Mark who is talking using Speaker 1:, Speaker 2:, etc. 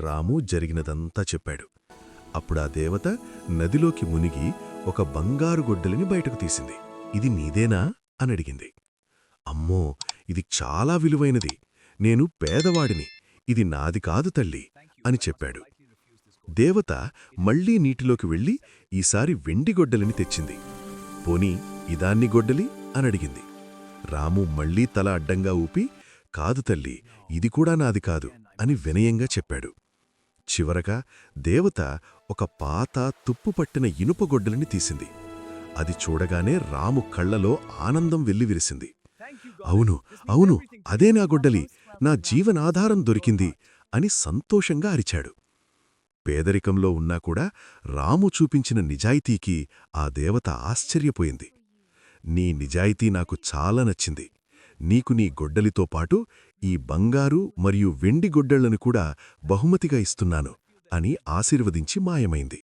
Speaker 1: రాము జరిగినదంతా చెప్పాడు. అప్పుడా దేవత నదిలోకి మునిగి ఒక బంగారు గొడ్డలిని బయటకు తీసింది. ఇది నీదేనా అనడిగింది. అమ్మో, ఇది చాలా విలువైనది. నేను పేదవాడిని, ఇది నాది కాదు తల్లి అని చెప్పాడు. దేవత మళ్లీ నీటిలోకి వెళ్ళి ఈసారి వెండి గొడ్డలిని తెచ్చింది. పోనీ ఇదాన్ని గొడ్డలి అనడిగింది. రాము మళ్లీ తల అడ్డంగా ఊపి, కాదు తల్లి, ఇది కూడా నాది కాదు అని వినయంగా చెప్పాడు. చివరగా దేవత ఒక పాత తుప్పుపట్టిన ఇనుప గొడ్డలిని తీసింది. అది చూడగానే రాము కళ్లలో ఆనందం వెల్లివిరిసింది. అవును, అవును, అదే నా గొడ్డలి, నా జీవనాధారం దొరికింది అని సంతోషంగా అరిచాడు. పేదరికంలో ఉన్నా కూడా రాము చూపించిన నిజాయితీకి ఆ దేవత ఆశ్చర్యపోయింది. నీ నిజాయితీ నాకు చాలా నచ్చింది. నీకు నీ గొడ్డలితో పాటు ఈ బంగారు మరియు వెండి గొడ్డళ్లను కూడా బహుమతిగా ఇస్తున్నాను అని ఆశీర్వదించి మాయమైంది.